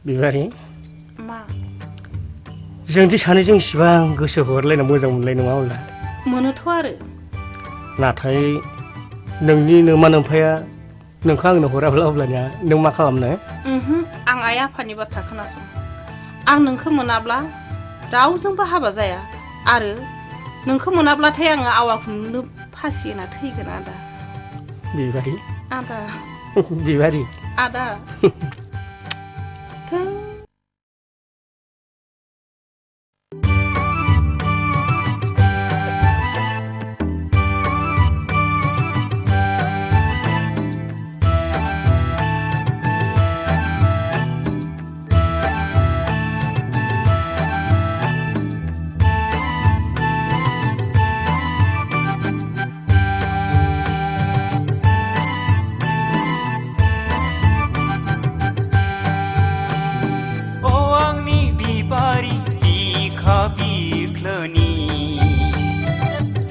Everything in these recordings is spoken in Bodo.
बिबारि मा जोंदि सानैजों इसिबां गोसो हरलायना मोजां मोनलाय नङा अब्ला मोनोथ' आरो नाथाय नोंनि नोमा नोम्फाया नोंखौ आंनो हराब्ला अब्लानिया नों मा खालामनो आं आइ आफानि बाथ्रा खोनासं आं नोंखौ मोनाब्ला रावजोंबो हाबा जाया आरो नोंखौ मोनाब्लाथाय आङो आवाखौनो फासि होना थैगोन आदा बिबारि आदा बिबारि आदा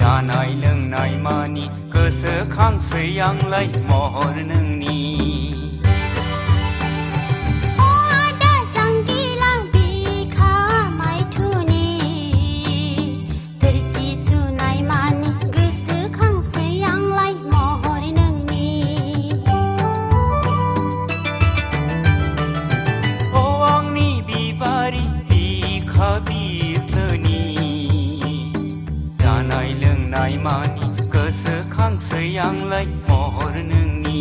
जानाय लोंनाय मानि गोसोखांसै आंलाय महर नोंनि मानि गोसोखांसै आंलाय महर नोंनि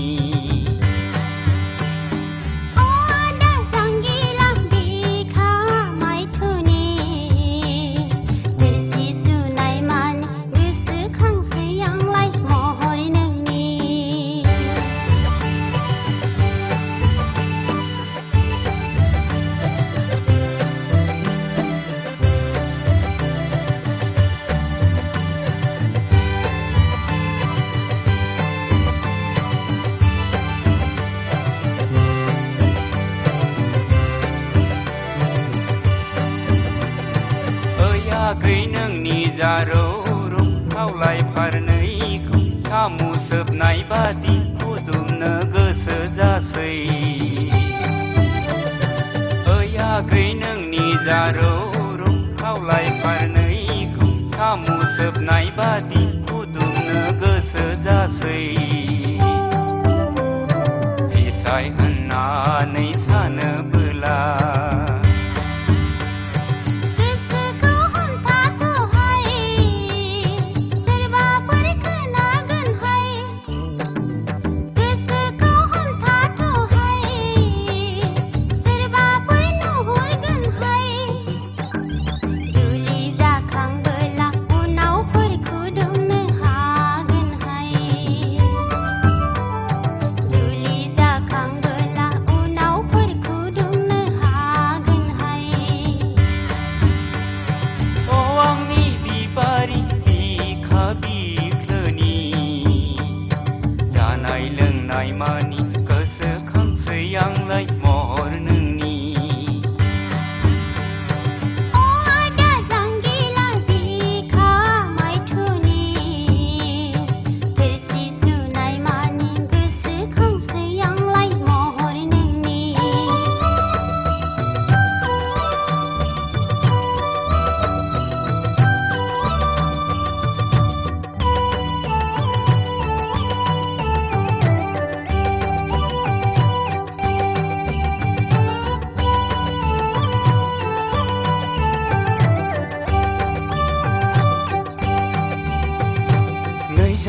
गै नोंनि जारौ रुखावलाय फारनैखौ सामु सोबनाय बादि फुदुंनो गोसो जासै गै नोंनि जारौ रुखावलाय फारनैखौ सामु सोबनाय बादि फुदुंनो गोसो जासै फिसाय होननानै सानोबोला मानि गोसोखांसै आंलाय महर नोंनि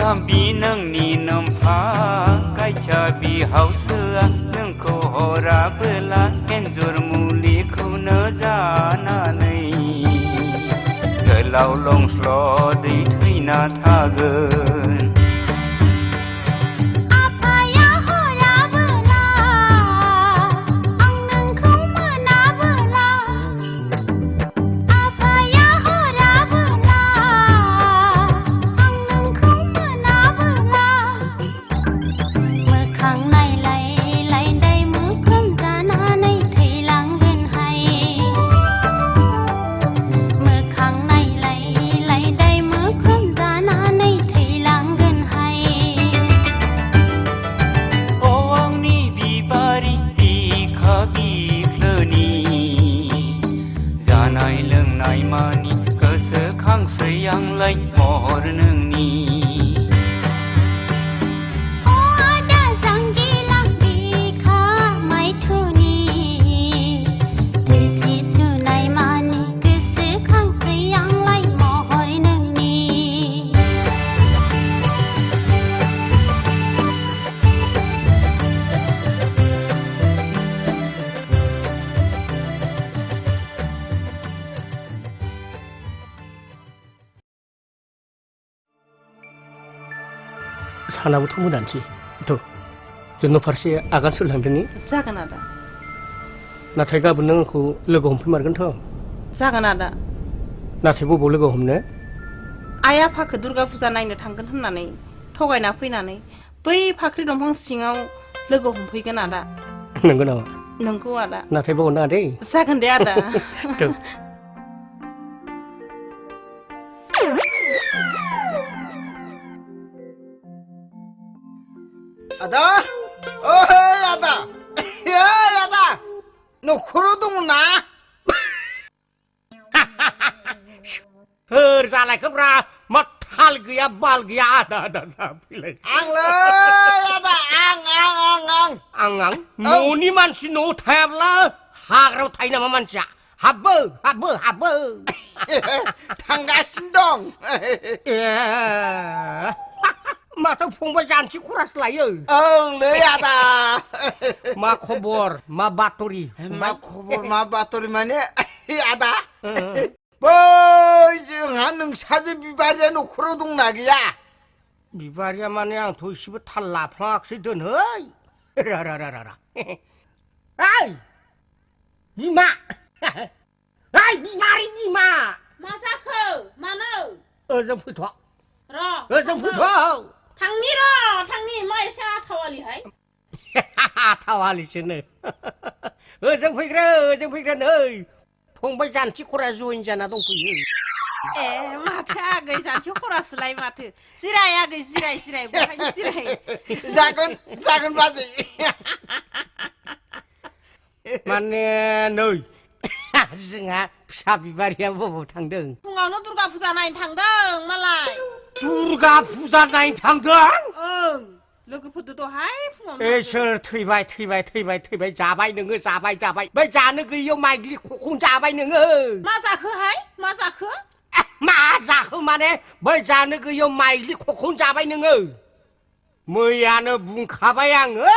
जाम्बि नोंनि नोम्फा गायचा बिहावसोआ नोंखौ हराबोला एन्जर मुलिखौनो जानानै गोलाव लंस्ल'दै थैना थागोन मोखां नायलाय लायदाय सानाबोथ' मोजांसै थ' जोंनो फारसे आगान सुरलांदोंनि जागोन आदा नाथाय गाबोन नों आंखौ लोगो हमफैमारगोनथ' जागोन आदा नाथाय बबाव लोगो हमनो आइ आफाखौ दुर्गा फुजा नायनो थांगोन होननानै थगायना फैनानै बै फाख्रि दंफां सिङाव लोगो हमफैगोन आदा नंगौ नामा नंगौ आदा नाथाय बाव नाङा दै जागोन दे आदा थ' 아다? 어헤이 아다! 야 아다! 너 코로동나? जालायखोब्रा मा थाल गैया बाल गैया आदा आदा जाफैलाय आंलै आदा आं न'नि मानसि न'आव थायाब्ला हाग्रायाव थायो नामा मानसिया हाबबो थांगासिनो दं माथो फंबाय जानसि खरास लायो ओंलै आदा मा खबर मा बातरि मा खबर मा बातरि माने आदा बै जोंहा नोंसाजो बिबारिया न'खराव दंना गैया बिबारिया माने आंथ' एसेबो थाल लाफ्लाङाखिसै दोनहै रा ओइ बिमा ओइ बिमारि बिमा मा जाखो मानो ओजों फैथ' र' ओजों फैथ' थांनि मा एसे आथावालिहाय थावालिसोनो ओजों फैग्रो नै फंबाय जानसि खरा जइन जाना दंफैयो ए माथो आगै जानसि खरासोलाय माथो जिराय आगै जिराय बहायनो जिराय जागोन बाजै माने नै जोंहा फिसा बिबारिया बबाव थांदों फुङावनो दुर्गा फुजा नायनो थांदों मालाय दुर्गा फुजा नायनो थांदों ओं लोगोफोरदो दहाय फुङावनो इसोर थैबाय जाबाय नोङो जाबाय बै जानो गैयियाव माइग्लि खखं जाबाय नोङो मा जाखोहाय मा जाखो मा जाखो माने बै जानो गैयियाव माइग्लि खखं जाबाय नोङो मैयानो बुंखाबाय आङो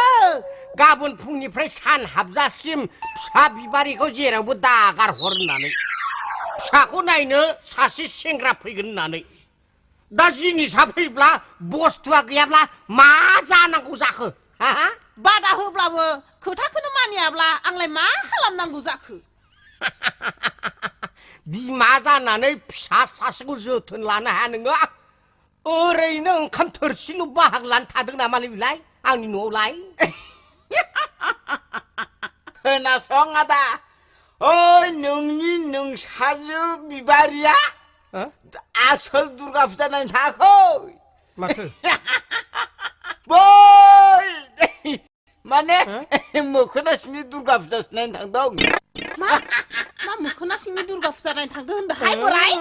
गाबोन फुंनिफ्राय सान हाबजासिम फिसा बिबारिखौ जेरावबो दागार हर होननानै फिसाखौ नायनो सासे सेंग्रा फैगोन होननानै दा जिनिसा फैब्ला बस्तुआ गैयाब्ला मा जानांगौ जाखो बादा होब्लाबो खोथाखौनो मानियाब्ला आंलाय मा खालामनांगौ जाखो बिमा जानानै फिसा सासेखौ जोथोन लानो हाया नोङो ओरैनो ओंखाम थोरसिल' बाहाग लानो थादों नामालै बिलाय आंनि न'आवलाय खोनासं आदा ओइ नोंसाजो बिबारिया आसल दुर्गा फुजा नायनो थाङाखै माथो बै माने मोखोना सिंनि दुर्गा फुजासो नायनो थांदों मा मोखोना सिंनि दुर्गा फुजा नायनो थांदों होनदोंहाय बोराय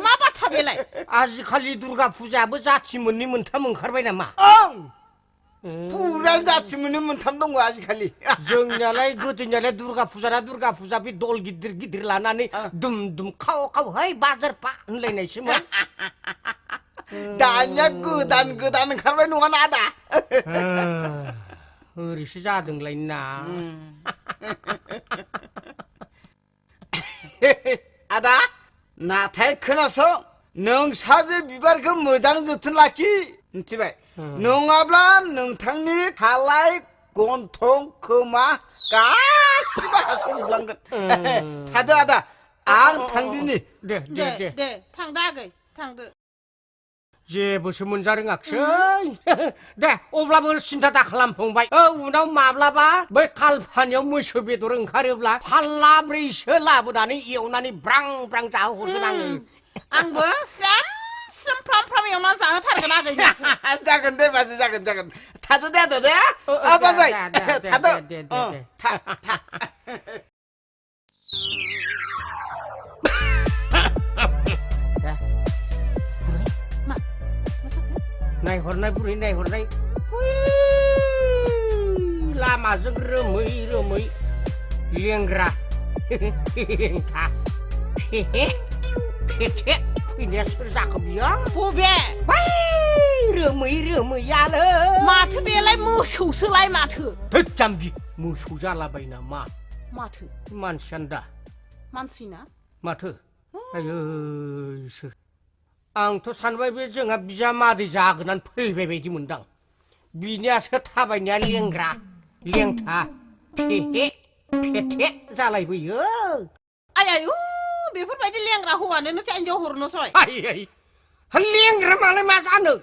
मा बाथ्रा बेलाय आजिखालि दुर्गा फुजायाबो जाथि मोननै मोनथाम ओंखारबाय नामा ओं पुरा जाथि मोननै मोनथाम दङ आजिखालि जोंनियालाय गोदोनियालाय दुर्गा फुजा बे दल गिदिर लानानै दुम खाव है बाजारफा होनलायनायसोमोन दानिया गोदान ओंखारबाय नङाना आदा ओरैसो जादोंलाय ना आदा नाथाय खोनासं नोंसाजो बिबारखौ मोजां जोथोन लाखि मिथिबाय नङाब्ला नोंथांनि खालाय गन्थं खोमा गासिबो हास'जोबलांगोन थादो आदा आं थांदिनि दे थांदो आगै थांदो जेबोसो मोनजा रोङाखसै दे अब्लाबो सिन्था दा खालाम फंबाय उनाव माब्लाबा बै खालफानियाव मैसो बेदर ओंखारोब्ला फाल्ला ब्रैसो लाबोनानै एवनानै ब्रां जाहोहरगोन आंबो फ्राम एवनानै जाहोथारगोन आगै जागोन दे बाजै जागोन थादो दे आदा दे बाजै थादो था नायहरनाय बुरै नायहरनाय लामाजों रोमै लेंग्रा हेंथा फेथे फैनाया सोर जाखो बियो बबे रोमैयालो माथो बेलाय मोसौसोलाय माथो थोद जाम्बि मोसौ जालाबाय नामा माथो मानसियानो दा मानसि ना माथो आयै सोर आंथ' सानबाय बे जोंहा बिजामादै जागोनानै फैबाय बायदि मोनदां बिनियासो थाबायनाया लेंग्रा लेंथा फेहे फेथे जालायबोयो आयायु बेफोरबायदि लेंग्रा हौवानोनो हिनजाव हरनोसै आयै लेंग्रा मालाय मा जानो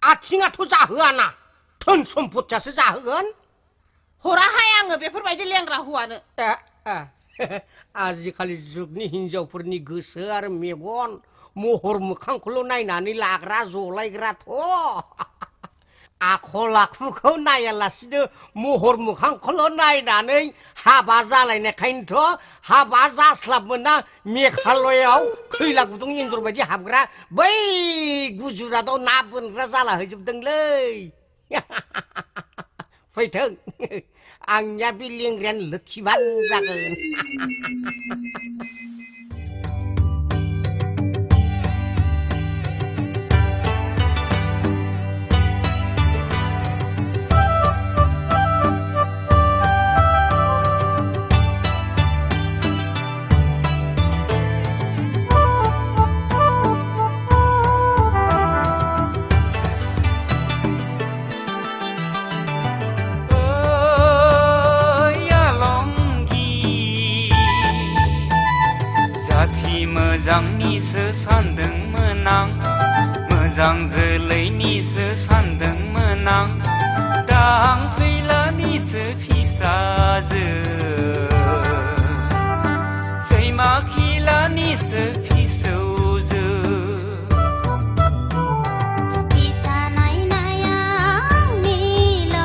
आथिङाथ' जाहोआना धोन सम्पथियासो जाहोगोन हराहाय आङो बेफोरबायदि लेंग्रा हौवानो आजिखालि जुगनि हिनजावफोरनि गोसो आरो मेगन महर मोखांखौल' नायनानै लाग्रा जलायग्राथ' आखल आखुखौ नायालासिनो महर मोखांखौल' नायनानै हाबा जालायनायखायनोथ' हाबा जास्लाबमोना मेघालयआव खैला गुदुं एन्जर बायदि हाबग्रा बै गुजरातआव ना बोनग्रा जाला हैजोबदोंलै फैथों आंनिया बे लेंग्रायानो लोखिबान जागोन मोजांनिसो सानदोंमोन आं मोजां जोलैनिसो सानदोंमोन आं दा आं फैलानिसो फिसाजो सैमा खिलानिसो फिसौजो फिसा नायनाया आंनिल'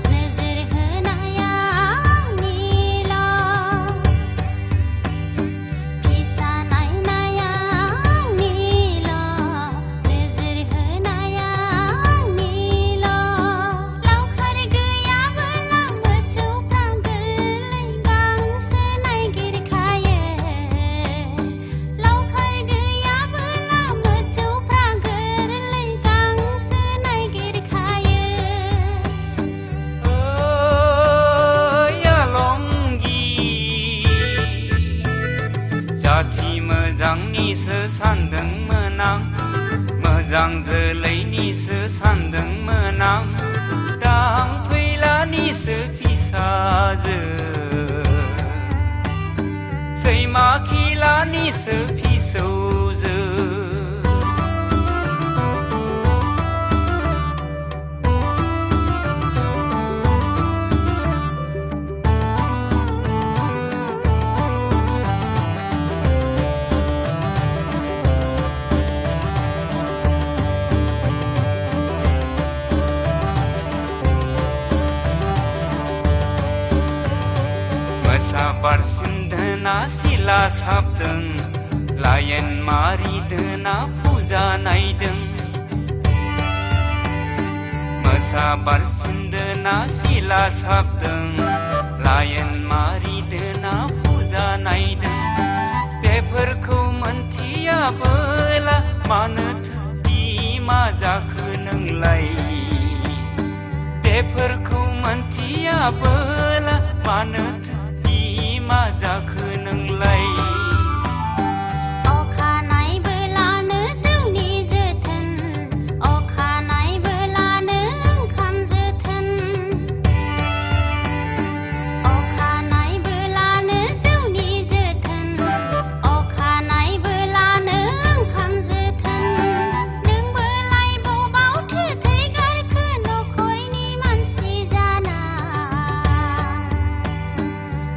नोजोर होनाया आंनिल' फिसा नायनाया आंनिल' नोजोर होनाया आंनिल' लावखार गैयाबोला मोसौफ्रा गोरलै गांसो नागिरखायो लावखार गैयाबोला मोसौफ्रा गोरलै गांसो नागिरखायो आलंगि जाथि मोजांनिसो सानदोंमोन आं मोजां जोलैनिसो सानदोंमोन आं दा आं फैलानिसो फिसाजो सैमा खिलानिसो फिसौजो मोसा बारसिनदोना सिला साबदों लायेन मारिदोना फुजा नायदों मोसा बारसिनदोना सिला साबदों लायेन मारिदोना फुजा नायदों बेफोरखौ मोनथियाबोला मानोथो बिमा जाखो नोंलाय बेफोरखौ मोनथियाबोला मानोथो बिमा जाखो नोंलाय अखानायबोलानो जौनि जोथोन अखानायबोलानो ओंखाम जोथोन अखानायबोलानो जौनि जोथोन अखानायबोलानो ओंखाम जोथोन नोंबोलाय बबावथो थै गारखो नखयनि मानसि जाना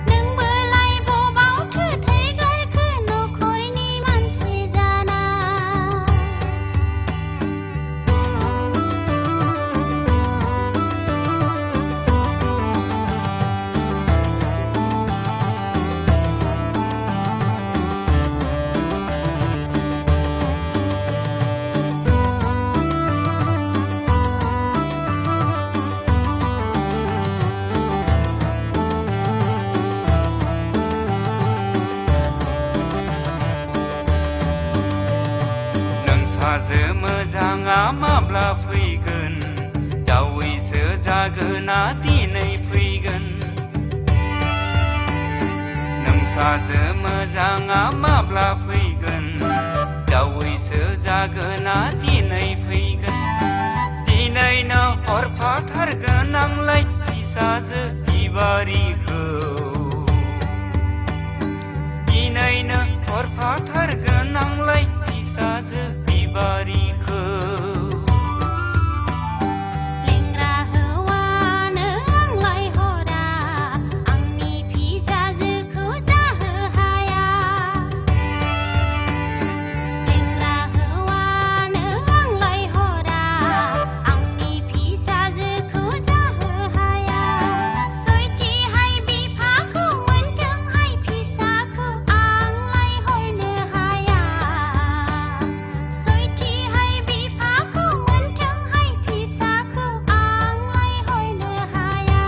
नोंबोलाय बबावथो थै गारखो नखयनि मानसि जाना नोंसाजो मोजाङा माब्ला फैगोन जावैसो जागोना दिनै फैगोन नोंसाजो मोजाङा माब्ला फैगोन जावैसो जागोना दिनै फैगोन दिनैनो गोनांलाय फिसाजो बिबारिखौ दिनैनो हरफाथारगोनांलाय फिसाजो बिबारिखौ लेंग्रा हौवानो आंलाय हरा आंनि फिसाजोखौ जाहो हाया लेंग्रा हौवानो आंलाय हरा आंनि फिसाजोखौ जाहो हाया सयथिहाय बिफाखौ मोनथोंहाय फिसाखौ आंलाय हरनो हाया सयथिहाय बिफाखौ मोनथोंहाय फिसाखौ आंलाय हरनो हाया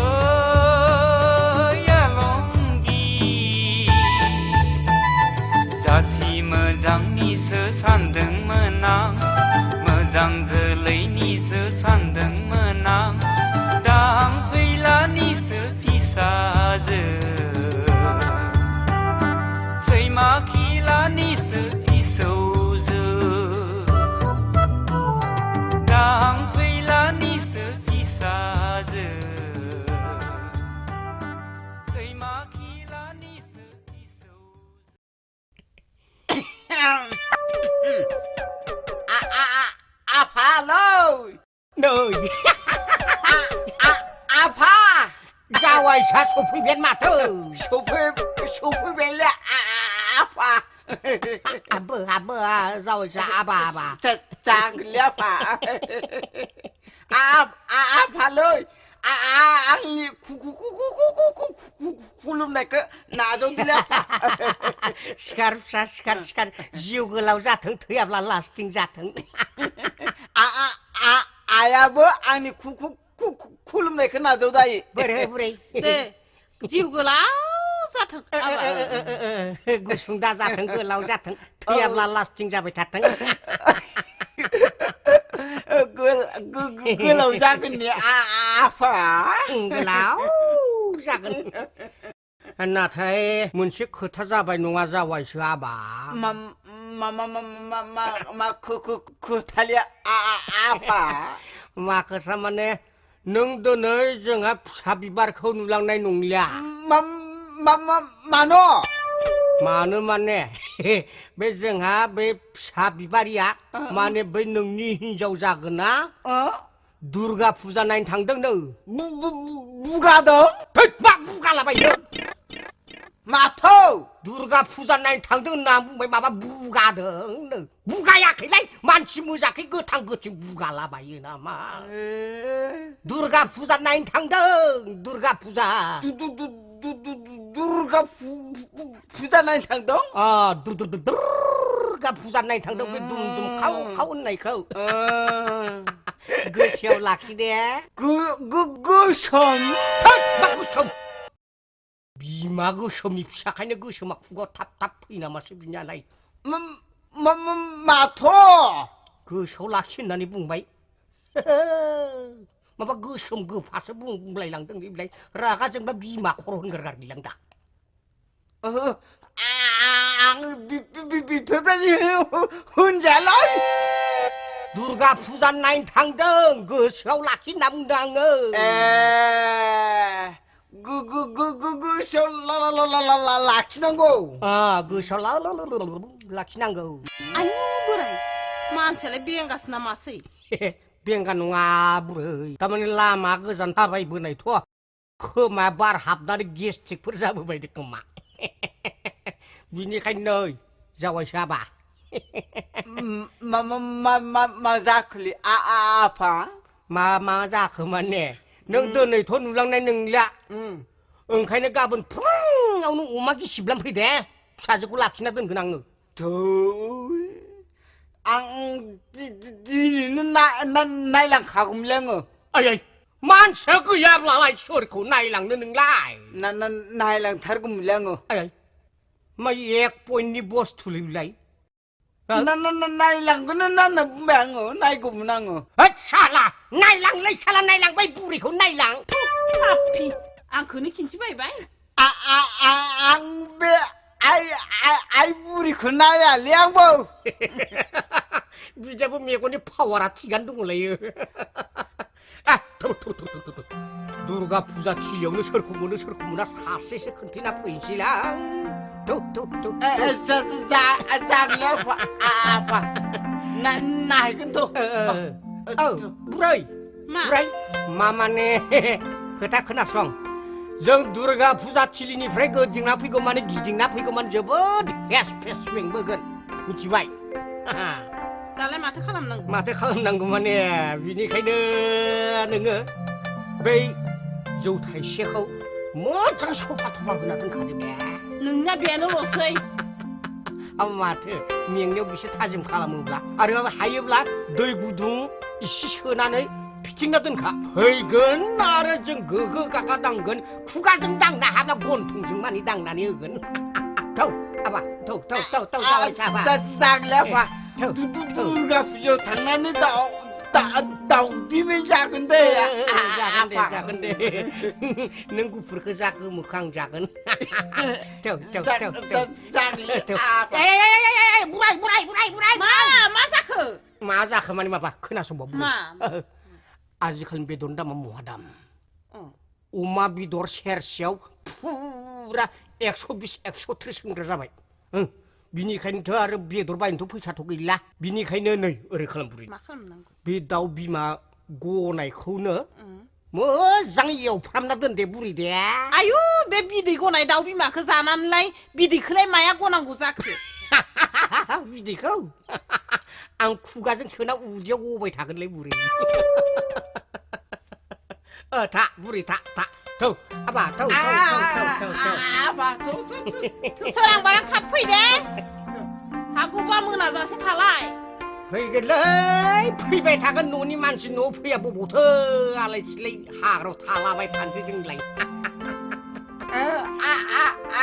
ओइ आलमगि जाथि मोजांनिसो सानदोंमोन आं मोजां जोलैनिसो सानदोंमोन आं दा आं फैलानिसो फिसाजो सैमा खिलानिसो फिसौजो दा आं फैलानिसो फिसाजो सैमा खिलानिसो फिसौजो आफालै नै आफा जावायसा सफैबाय माथो सफैबायलै आफा आबो जावायसा आबा जागोनलै आफा आफालै आंनि खुलुमनायखौ नाजावदोलै आफा सिखार फिसा सिखार जिउ गोलाव जाथों थैयाब्ला लास्टिं जाथों आयाबो आंनि खुलुमनायखौ नाजावदायो बुरै दे जिउ गोलाव जाथों आबा। गुसुं दा जाथों गोलाव जाथों थैयाब्ला लास्टिं जाबाय थाथों गोलाव जागोन ने आफा गोलाव जागोन नाथाय मोनसे खोथा जाबाय नङा जावायसो आबा मा खोथाले आफा मा खोथा माने नों दिनै जोंहा फिसा बिबारखौ नुलांनाय नंलिया मानो मानो माने बे जोंहा बे फिसा बिबारिया माने बै नोंनि हिनजाव जागोन ना दुर्गा फुजा नायनो थांदों नो बुगादों मा बुगालाबायनो माथो दुर्गा फुजा नायनो थांदों होनना बुंबाय माबा बुगादों बुगायाखैलाय मानसि मोजाखै गोथां गोथां बुगालाबायो नामा दुर्गा फुजा नायनो थांदों दुर्गा फुजा दुर्गा फुजा नायनो थांदों दुर्गा फुजा नायनो थांदों बे दुम दुम खाव खाव होननायखौ गोसोआव लाखि दे गोसोम गोसोम बिमा गोसोमनि फिसाखायनो गोसोमा खुगायाव थाब थाब फैयो नामासो बिनियालाय माथो गोसोआव लाखि होननानै बुंबाय माबा गोसोम गोफासो बुंलायलांदों बेलाय रागा जोंबा बिमा खर' होनगारगारगैलां दा आं बेफोरबायदि होनजायालै दुर्गा फुजा नायनो थांदों गोसोआव लाखि होनना बुंदों आङो गोसोआव लाखिनांगौ गोसोआव लाखिनांगौ आयु बोराय मानसियालाय बेंगासो नामासै बेंगा नङा बुरै थारमाने लामा गोजान थाबायबोनायथ' खोमा बार हाबनानै गेस्ट्रिकफोर जाबोबायदों खोमा बिनिखायनो नै जावायसो आबा मा जाखोलै आफा मा जाखो माने नों दिनैथ' नुलांनाय नंलिया ओंखायनो गाबोन फुङावनो अमा गिसिबलां फैदे फिसाजोखौ लाखिना दोनगोन आङो आं दिनैनो नायलांखागौमोनलै आङो आयै मानसिया गैयाब्लालाय सोरखौ नायलांनो नोंलाय नायलांथारगौमोनलै आङो आयै मा एक पइन्टनि बस्थुलैलाय नायलांगोन होनना बुंबाय आङो नायगौमोन आङो साला नायलांलाय साला नायलांबाय बुरिखौ नायलां पापि आंखौनो खिन्थिबायबाय आं बे आइ बुरिखौ नायालै आंबो बिदाबो मेगननि पावारा थिगानो दंलायो 누가 부자 치려는 설구문나 사세세 컨티나 보이시랑 더더더 장래 아파 나 이건 또 무라이 마. 무라이 마마네 그다 크나성 정 누가 부자 칠리니 프레그 딩나 피고만이 기딩나 피고만 저번 패스 먹은 미치와이 다음에 마트 खालामनांगौ माथो खालामनांगौ माने बिनिखायनो नोङो बै जौ थाइसेखौ मोजां सफा थफा होना दोनखादो बे नोंना बेनोल'सै आं माथो मेंनायाव बिसे थाजिम खालामोब्ला आरो हायोब्ला दै गुदुं इसे सोनानै फिथिंना दोनखा फैगोन आरो जों गोगो गागा दांगोन खुगाजों दांनो हाब्ला गन्थंजों मानि दांनानै होगोन थौ आबा थौ जाबाय साबा 장래 누가 부자 장난이 다우디면 작은데 जागोन दे नों गुफुरखौ जागो मोखां जागोन बुराय मा जाखो मा जाखो माने माबा खोनासंबाव मा आजिखालि बेदरनि दामा महा दाम अमा बेदर सेरसेयाव फुरा 120 130 होनग्रा जाबाय बिनिखायनोथ' आरो बेदर बायनोथ' फैसाथ' गैला बिनिखायनो नै ओरै खालाम बुरि मा खालामनांगौ बे दाउ बिमा गनायखौनो मोजाङै एवफ्रामना दोन दे बुरि दे आयु बे बिदै गनाय दाउ बिमाखौ जानानैलाय बिदैखौलाय माया गनांगौ जाखो बिदैखौ आं खुगाजों सोना उदैयाव गबाय थागोनलै बुरि था बुरि था थौ आबा थौ सोरां बारां थाब फै दे हागौबा मोनाजासे थालाय फैगोनलै फैबाय थागोन न'नि मानसि न'आव फैया बबावथो आलाय सिलाय हाग्रायाव थालाबाय थानोसै जोंलाय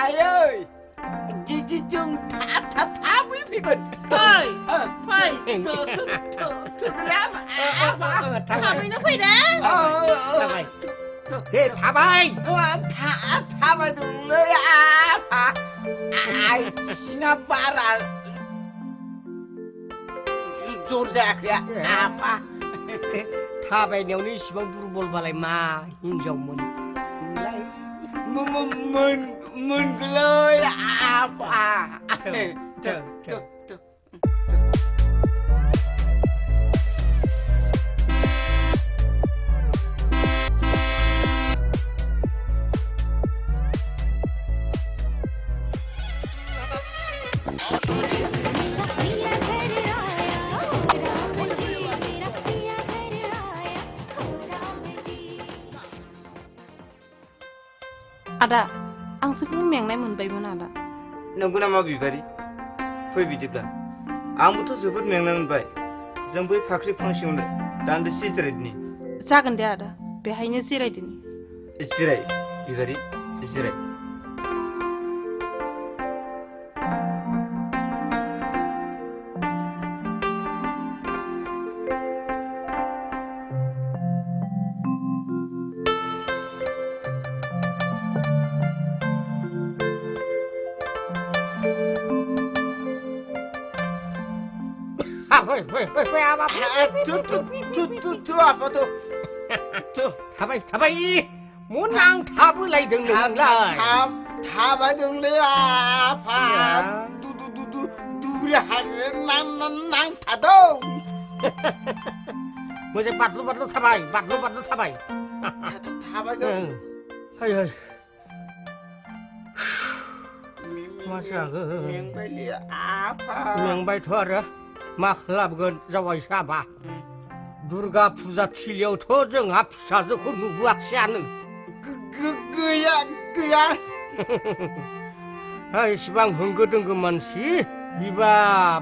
आयै जिजिजों थाबै फैगोन थाबैनो फै दे दे थाबाय थाबायदोंलै आफा आइथिङा बारा जर जायाखै आफा थाबायनायावनो इसिबां दुरबलबालाय मा हिनजावमोन मोनगोलै आफा आदा आं जोबोद मेंनाय मोनबायमोन आदा नंगौ नामा बिबारि फै बिदिब्ला आंबोथ' जोबोद मेंनाय मोनबाय जों बै फाख्रि फांसेयावनो दान्दिसे जिरायदिनि जागोन दे आदा बेहायनो जिरायदिनि जिराय बिबारि जिराय फै आबा आफा थाबाय मोनां थाबोलायदों नोंलाय थाबायदोंलै आफा दुब्रि हारे नांथादों मोजां बाद्लु थाबाय थाबायदों मा जागोन मेंबायलै आफा मेंबायथ' आरो मा खालामगोन जावाय साबा दुर्गा फुजा थिलियावथ' जोंहा फिसाजोखौ नुबोआखिसैयानो गैया इसिबां होंगो दोंगो मानसि बिबा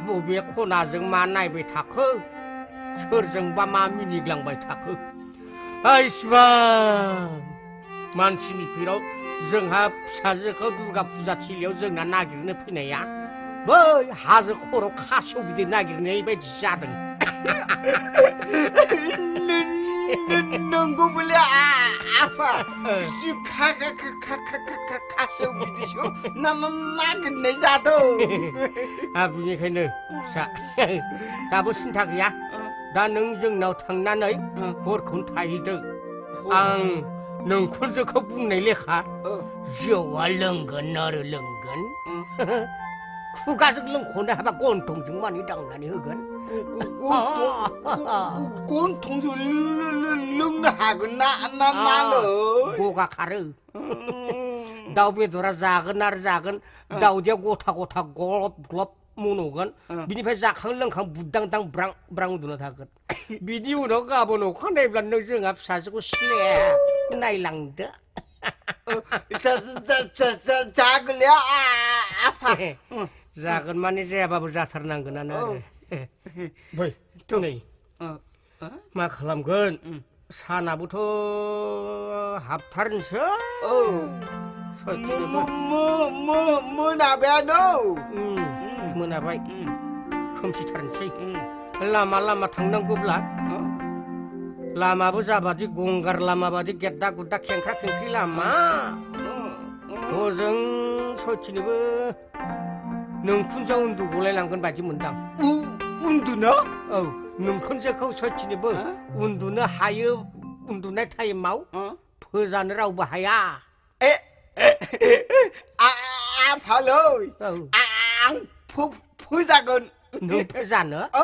बबे खनाजों मा नायबाय थाखो सोरजोंबा मा मिनिग्लांबाय थाखो इसिबां मानसिनि भिराव जोंहा फिसाजोखौ दुर्गा फुजा थिलियाव जोंना नागिरनो फैनाया बै हाजो खर' खासेव बिदै नागिरनाय बायदि जादों नंगौ बोले आफा खासेव बिदैखौ नागिरनाय जादों बिनिखायनो फिसा दाबो सिन्था गैया दा नों जोंनाव थांनानै हरखौनो थाहैदों आं नोंखौसोखौ बुंनाय लेखा 어. जौआ लोंगोन आरो लोंगोन खुगाजों लोंख'नो हाबा गन्थंजों मानि दांनानै होगोन 곤통도 릉나 하구나 나는 गगा खारो दाउ बेदरा जागोन आरो जागोन दाउदैया गथा गथा ग्लब ग्लब मन'गोन बिनिफ्राय जाखां लोंखां बुदांदां ब्रां ब्रां उन्दुना थागोन बिनि उनाव गाबोन अखानायब्ला नों जोंहा फिसाजोखौ सिलेब नायलांदो 자글려 아파 जागोन माने जायाबाबो जाथारनांगोनानो आरो बै नै मा खालामगोन सानाबोथ' हाबथारनोसै मोनाबायानो मोनाबाय खोमसिथारनोसै लामा लामा थांनांगौब्ला लामाबो जाबादि गंगार लामा बादि गेद्दा गुद्दा खेंख्रा खेंख्रि लामा हजों सयथिनोबो नोंखुनजोआव उन्दुगलायलांगोन बायदि मोनदां उन्दुनो? औ नोंखुनजोखौ सयथिनोबो उन्दुनो हायो उन्दुनाय टाइमाव फोजानो रावबो हाया आफालै आं फोजागोन नों फोजानो औ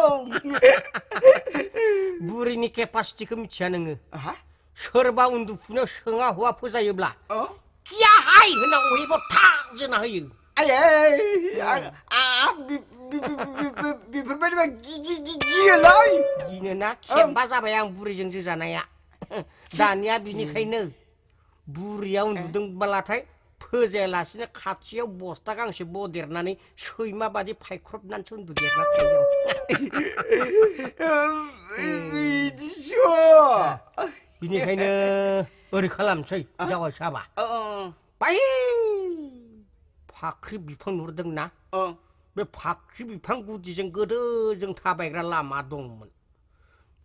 बुरिनि केपासिटिखौ मिथिया नोङो सोरबा उन्दुफुनायाव सोङा हौवा फोजायोब्ला कियाहाय होनना अहेबाव थां जोना होयो बेफोरबायदिबा गियोलै गिनोना खेबबा जाबाय आं बुरिजों जोजानाया दानिया बिनिखायनो बुरिया उन्दुदोंब्लाथाय फोजायालासिनो खाथियाव बस्ता गांसे बदेरनानै सैमा बादि फायख्रबनानैसो उन्दुदेरना थायो बिदिसो बिनिखायनो ओरै खालामसै जावाय साबा बाय फाख्रि बिफां नुरदोंना बे फाख्रि बिफां गुदिजों गोदो जों थाबायग्रा लामा दंमोन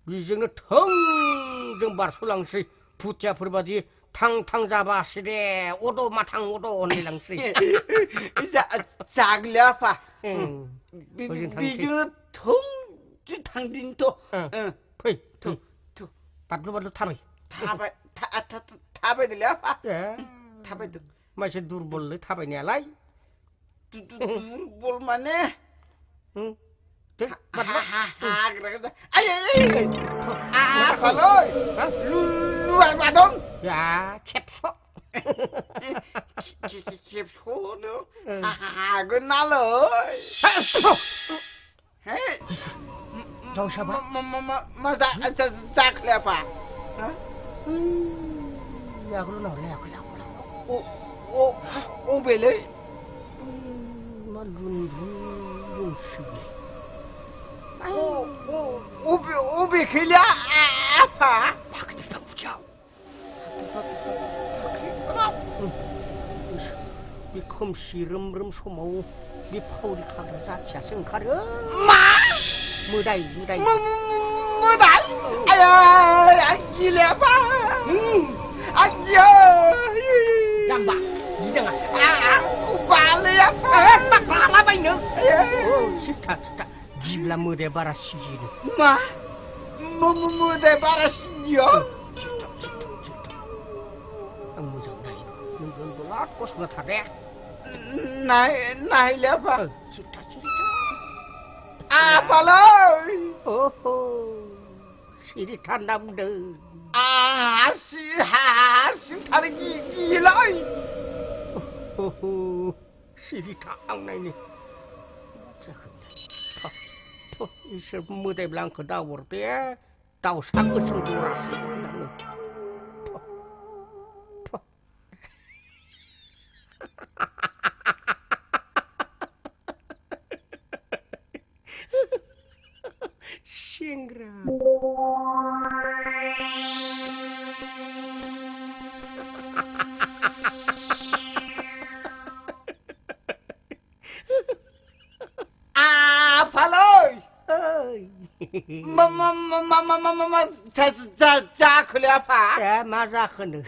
बेजोंनो थोंजों बारस'लांसै भुथियाफोर बादि थां थां जाबासो दे अद' माथां अद' होनलायलांसै जाग्लियाफा बेजोंनो थोंजों थांदिनोथ' फै बादलु बादलु थाबायदोलै आफा थाबायदों मानसि दुरबललै थाबायनायालाय दुरबल माने लुवार दं खेबस' खेबस'नो हागोन नालै जावसाबा मा जाखलायाफा यागोल' नावलाय अबेलै मा लुनसुलै अबेखैलै आफा फाख्रि बिफां गुदियाव बे खोमसि रोम रोम समाव बे फावरि खाग्रा जाथियासो ओंखारो मा मोदाय मोदाय मोदाय आं गिलायाफा आं गियो जाम्बा गिदोंआ बालायाफा बालाबायनो सिथा सिथा गिब्ला मोदाया बारा सिगियोनो मा मोदाया बारा सिगियो आं मोजां नायो नों उन्दुलाद गसंना थादे नायलायाफा सिथा आफालै सिरिथा होनना बुंदों हारसिंथार गियोलै सिरिथा आं नायनो इसोर मोदायब्ला आंखौ दाहरदे दाउसा गोसोम जरासै सेंग्रा आफालै जाखोलै आफा मा जाखोनो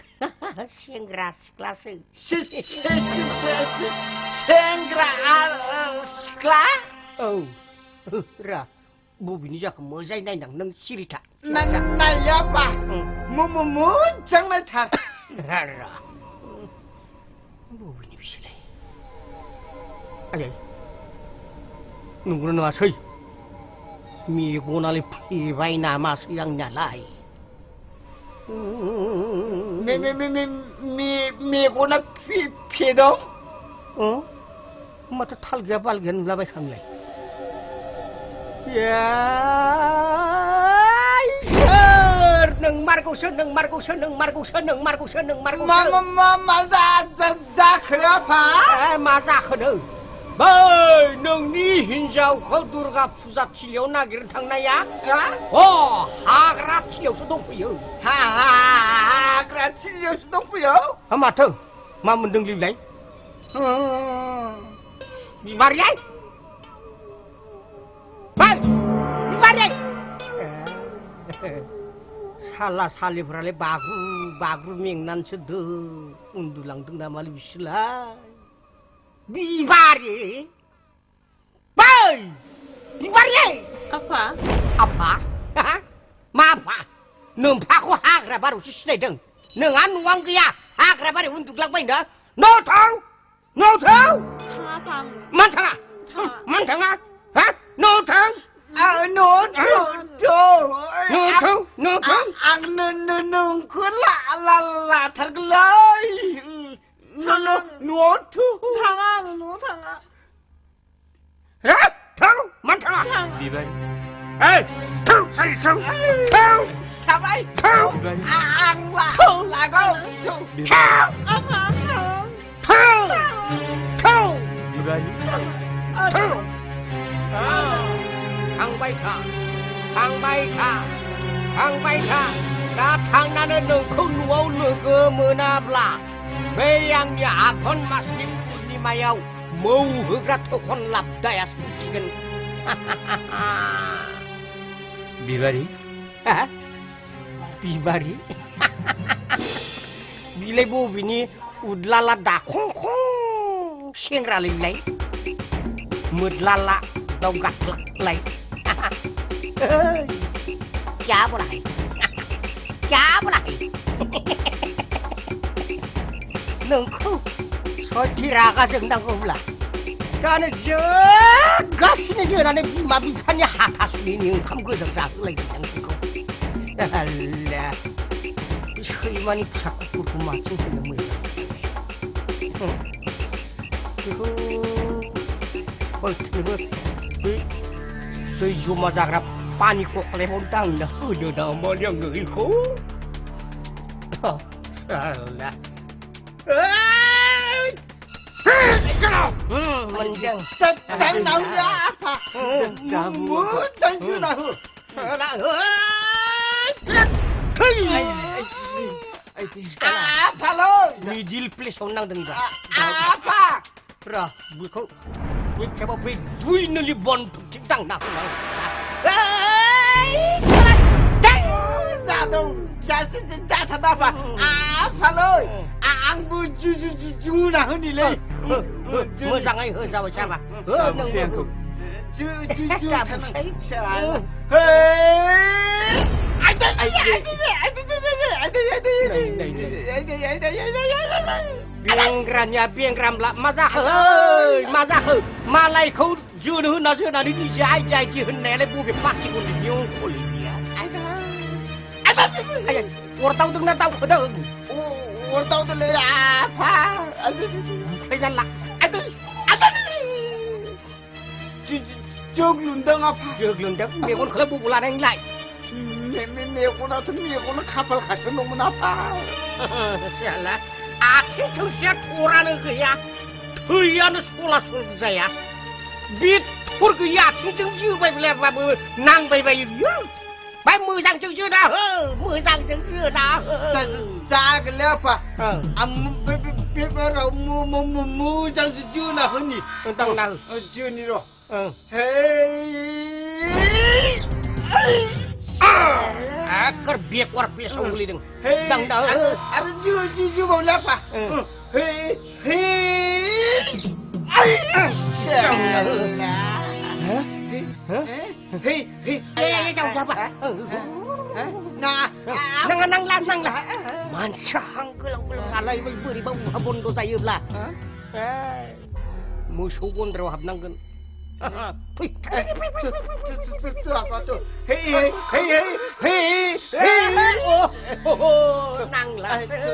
सेंग्रा सिख्लासो सेंग्रा सिख्ला औ रा बबेनि जाखो मोजाङै नायनां नों सिरिथा नायलायाफा 장난 잘. 알아. 뭐 입실래? 아니, 누구는 와서 미고나리 피바이 남아서 양냐라이. 미고나 피동? 어? 맞다 탈게 발견 라바이 감래. 야, nâng mar câu sơn nâng mar câu sơn nâng mar câu sơn nâng mar câu sơn nâng mar câu sơn mà ra khởi phá mà ra khởi nữa bởi nâng đi hình dạo khâu tôi gặp phụ giặt chỉ liễu na cái thằng này á ồ hà ra chỉ liễu số đông phải yêu hà ra chỉ liễu số đông phải yêu mà thơ mà mình đừng lưu lấy bị bắt đấy bắt đấy 살라 살리브라레 바그루 맹난 쳐도 운두랑 등나 말이 비실라 비바리 바이 비바리 아빠 아파 마파 넌 파고 하그라 바로 시시네 등넌안 왕그야 하그라 바로 운두랑 바인다 노통 아빠 많잖아 노통 nương cứ lạ thật lời nó thu thằng 비바리 에 thằng thằng ấy ăn là con 아빠 비바리 đã thằng nào đừng không nuôi nửa cơ mưa nạp là về yang nhà con mà xin đi mà yêu mưu hướng ra thôi con lập đại à chỉ cần 비바리 hả 비바리 bilai bo bini udlala da khong khong siang ra lấy mượt lala đâu gặt lấy chả bữa này nương khu soi thi ra cái rừng đang ôm là cho nên giờ gắt xin giờ là nên mà bị phanh hạ thả xuống nhưng không có rằng lấy thằng không là khi mà đi chặt của mà chính là mười ôi tôi dù mà ra gặp pani kok lemon tang dah udah nama dia ngeri ko alah menjang đánh đâu ra apa muốn đánh chưa nào apa lo midil place onang dengga apa ra buko buat coba beri dui neli bon cintang nak ra đâu ra thật đâu mà apa lo ăn bu ju nào hơn đi lên mưa rằng ấy hơn sao mà nông sen không ju cả thật thấy anh biang ram lah mazah malai kau jun na di jai ji hun ne le bu be pak ki un di nyong ko li ya ai or tau tung na tau ko đâu or tau tu le apa ai gian lak trước lùn đông apa trước lùn đông mẹ con khơi bu lan anh lại mẹ con nó thân mẹ con nó kapal khachan nó apa salah akhir tu siap orang negeri ya tuyan sekolah saya bit pur ke ya chứng chưa bay lẹ và năng bay bay bay mười răng chứng chưa đã mười răng chứng chưa đã ra cái lẹ pa biết rồi mua răng chưa là hơn nhỉ tao nào chưa đi rồi akar biak war fias ungli deng dang dah ada ju mau apa Hei, jauh siapa? Nang lan ओमफ्राय बोरैबा उहा बन्द जायोब्ला मोसौ गन्द्रायाव हाबनांगोन फै नांलासो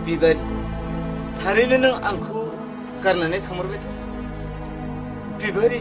बिबारि थारैनो नों आंखौ गारनानै थांमारबाय दं बिबारि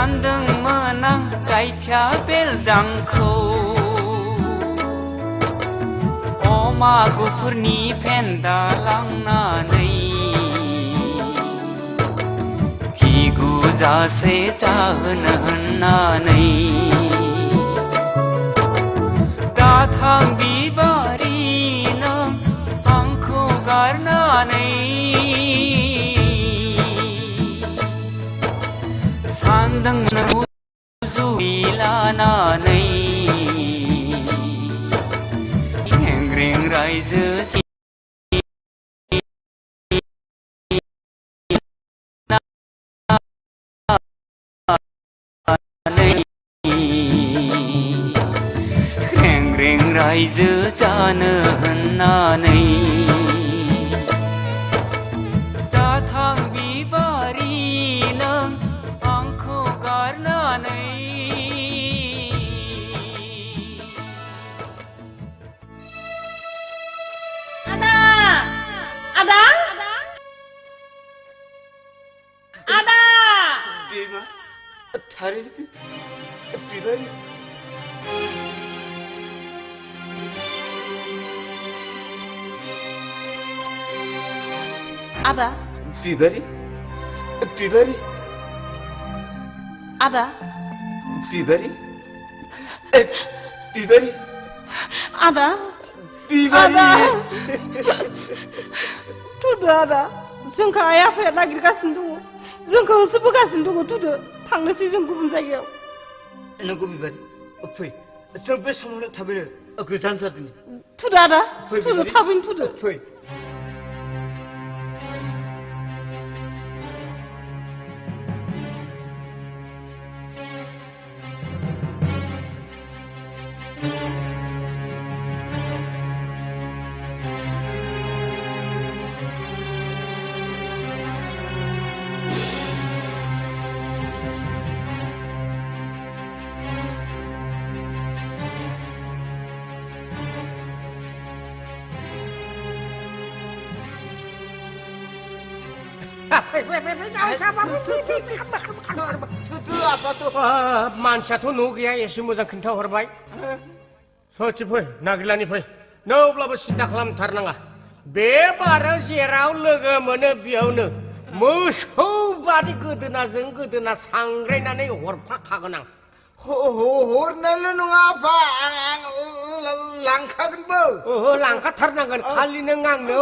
सानदोंमोन आं गायथिया बेलजांखौ अमा गुफुरनि फेन्दा लांनानै जासे जाहोनो होननानै दाथां बिबारि नों आंखौ गारनानै सानदों नों जुलि लानानै हेंग्रें रायजो रायजो जानो होननानै दाथां बिबारि नों आंखौ गारनानै आदा आदा आदा बिमा थारैनो बिबारि आदा बिबारि बिबारि आदा बिबारि बिबारि आदा बिबारि थुदो आदा जोंखौ आइ आफाया नागिरगासिनो दङ जोंखौ होसोबोगासिनो दङ थुदो थांनोसै जों गुबुन जायगायाव नंगौ बिबारि फै जों बे समावनो थाबैनो गोजान जादों थुदो आदा थुदो थाबैनो थुदो फै मानसियाथ' न' गैया एसे मोजां खोन्थाहरबाय सथि फै नागिरलानि फै नोब्लाबो सिन्था खालामथारनाङा बे बाराव जेराव लोगो मोनो बेयावनो मोसौ बादि गोदोनाजों गोदोना सांग्रायनानै हरफाखागोन आं हरनायल' नङा आफा आं लांखागोनबो ओहो लांखाथारनांगोन खालि नों आंनो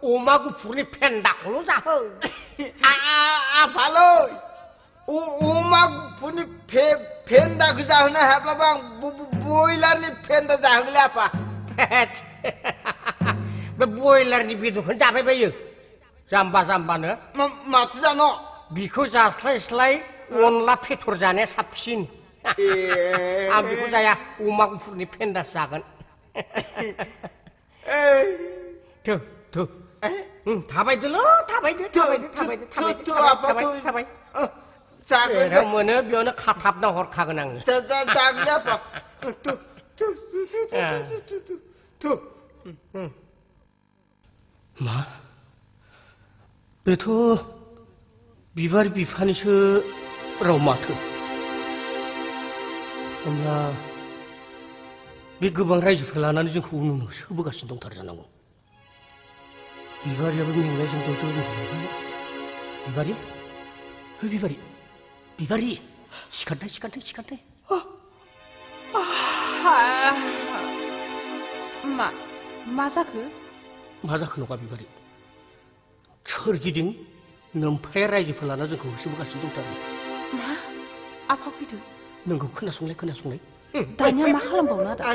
अमा गुफुरनि फेन्दाखौल' जाहो आफालै अमा गुफुरनि फेन्दाखौ जाहोनो हायाब्लाबो आं बयलारनि फेन्दा जाहोगोनलै आफा बे बयलारनि बेदरखौनो जाबाय बायो जाम्बा जाम्बानो माथो जानो बिखौ जास्लायस्लाय अनला फेथर जानाया साबसिन आं बेखौ जाया अमा गुफुरनि फेन्दासो जागोन थु थाबायदोल' थाबाय जेराव मोनो बेयावनो खाथाबना हरखागोन आङो जागोनलै आफा मा बेथ' बिबार बिफानिसो राव माथो होमब्ला बे गोबां रायजोफोर लानानै जोंखौ उन उन होबोगासिनो दंथार जानांगौ बिबारियाबो मेंनायजों बिबारि बिबारि सिखारनाय मा जाखो नङा बिबारि सोरगिदिं नोमफाया रायजोफोर लाना जोंखौ होसोबोगासिनो दंथारो मा आफा फैदो नोंखौ खोनासंलाय दानिया मा खालामबावनो आदा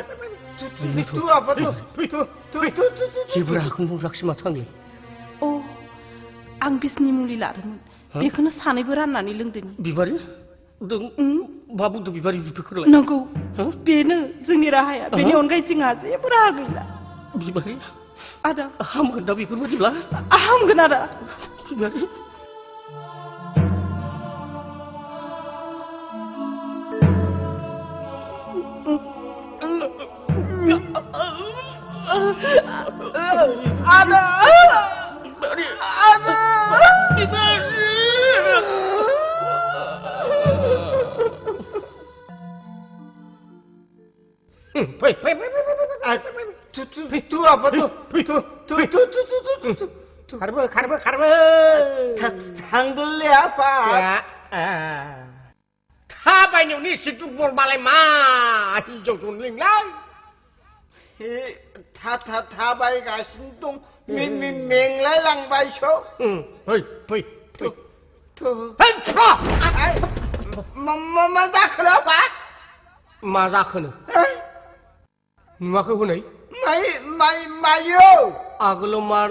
जेबो राहाखौनो बुंजाखिसै माथो आंलाय अ आं बिसनि मुलि लादोंमोन बेखौनो सानैबो राननानै लोंदों बिबारि मा बुंदों बिबारि बेफोरखौलाय नंगौ बेनो जोंनि राहाया बेनि अनगायै जोंहा जेबो राहा गैला बिबारि आदा हामगोन दा बेफोरबायदिब्ला हामगोन आदा बिबारि फै फै फै तू आबा तू खारबो खारबो खारबो थांदोलै आफा थाबायनायावनो एसे दुरबल बालाय मा हिनजाव जनलिंलाय थाबायगासिनो दं मेंलाय लांबायसो फै फै फै मा जाखोलै आफा मा जाखोनो नुवाखै हनै मायो आगोलाव मा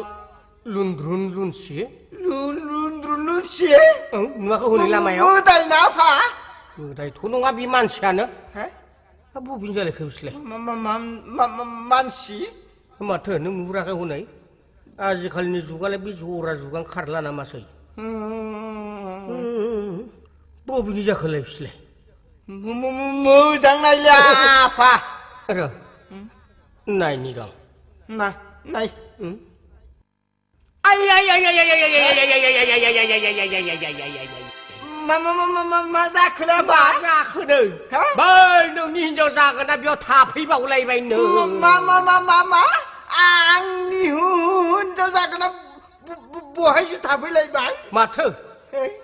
लुन्द्रुन लुनसि लुनद्रुनसि नुवाखै हनै लामायाव मोदाय ना आफा मोदायथ' नङा बे मानसियानो बबेनि जालायखो बिसोरलाय मानसि माथो नों नुहुराखै हनै आजिखालिनि जुगालाय बे जरा जुगानो खारला नामासै बबेनि जाखोलाय बिसोरलाय मोजां नायलै आफा र' नायनि र' नाय मा जाखोलै आफा जाखोनो बै नोंनि हिनजाव जागोना बेयाव थाफैबावलायबाय नो मा आंनि हिनजाव जागोना बहायसो थाफैलायबाय माथो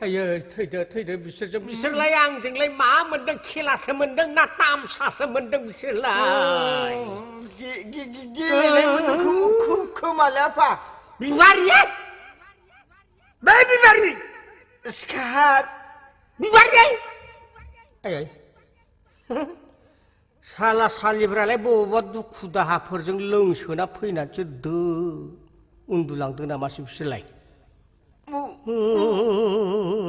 आयै थैदो बिसोरलाय आंजोंलाय मा मोनदों खेलासो मोनदों ना तामसासो मोनदों बिसोरलाय गेलेनाय मोनदों खोमालै आफा बिबारिया बै बिबारि सिखार बिबारि आयै साला सालिफ्रालाय बबावबा दुखु दाहाफोरजों लोंसोना फैनानैसो उन्दुलांदों नामासो बिसोरलाय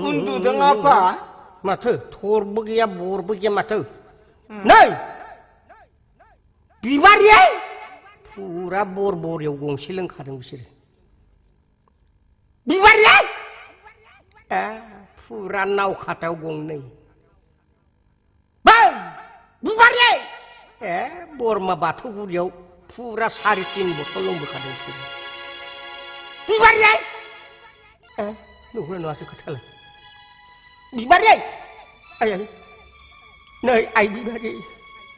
उन्दुदों आफा माथो थरबो गैया बरबो गैया माथो नै बिबारिया फुरा बरबरियाव गंसे लोंखादों बिसोरो बिबारिया फुरा नाव खाथायाव गंनै बिबारिया बरमा बाथौगुरियाव फुरा 3.5 बथल लोंबोखादों बिसोरो बिबारिया नुहरा नुवासै खोथालाय बिबारि आयै नै आइ बिबारि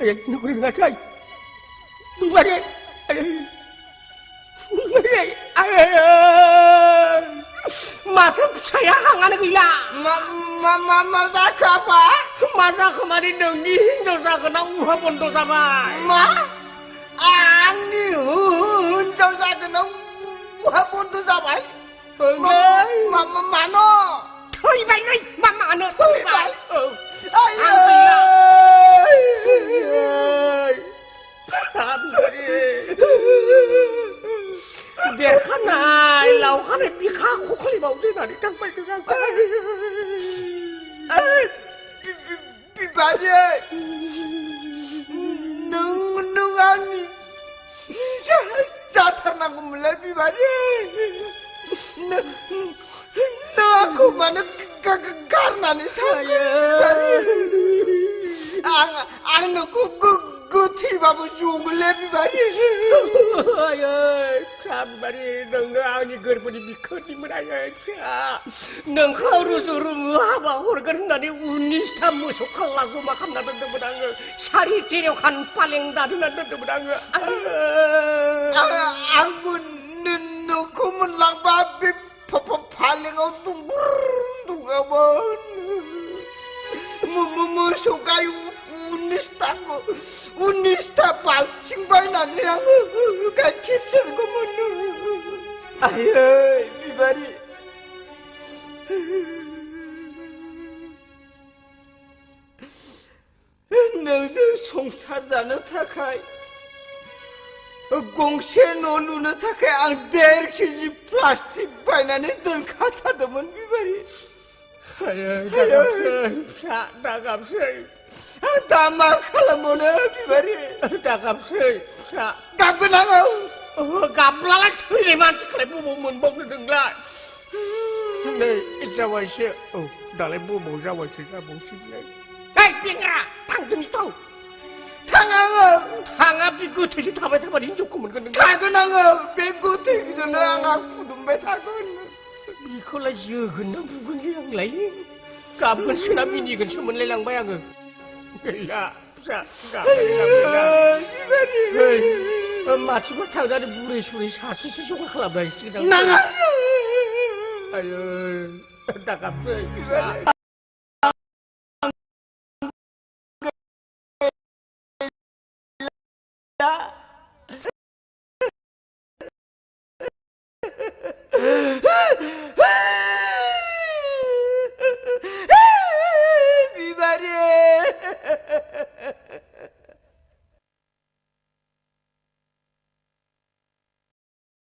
आयै नुहरा नुवासै बिबारि आयै बिबारि आयै माथो फिसाया हाङानो गैला मा जाखो आफा मा जाखो माने नोंनि हिनजाव जागोना उहा बन्द जाबाय मा आंनि हिनजाव जागोना उहा बन्द जाबाय मानो थैबाय नै मानो थैबाय देरखानाय लावखानाय बिखा खख्लिबावसो होननानै थांबाय बिबारि नों आंनि जाथारनांगौमोनलाय बिबारि नों आंखौ मानो गारनानै थायो आं नोंखौ गोथैबाबो जगोनलै बिबारि फिसा बिबारि नोंनो आंनि गोरबोनि बिखोनिमोन आयै फिसा नोंखौ रुजु रुमु हाबा हरगोन होननानै 19टा मोसौ खाल्ला जमा खालामना दोनदोंमोन आङो सारि तेराव खान पालें दादोंना दोनदोंमोन आङो आंबो नोंखौ मोनलांबा बे फालेङाव दुंगामोन मोसौ गाय 19टा बाल्थिं बायनानै आङो गाइखेर सेरगौमोन आयै बिबारि नोंजों संसार जानो थाखाय गंसे न' लुनो थाखाय आं 1.5 केजि प्लास्टिक बायनानै दोनखाथारदोंमोन बिबारि फिसा दागाबसै दा मा खालामबावनो बिबारि दागाबसै फिसा गाबगोन आङो गाबलालाय थैनाय मानसिखौलाय बबाव मोनबावनो नोंलाय नै जाबायसो दालाय बबाव जाबायसो जाबावसै बिलाय बेंग्रा थांगोन थ' थाङा बे गोथैसो थाबाय थाबाय हिनजावखौ मोनगोन नों थागोन आङो बे गोथैजोंनो आंहा फुदुंबाय थागोन बेखौलाय जोगोन ना बुगोनलै आंलाय गाबगोनसो ना मिनिगोनसो मोनलायलांबाय आङो गैला फिसा बिबारि मानसिखौ थांनानै बुरै सुरै सासेसो जगार खालामनायसिगोन नाङा आयो दा गाबसै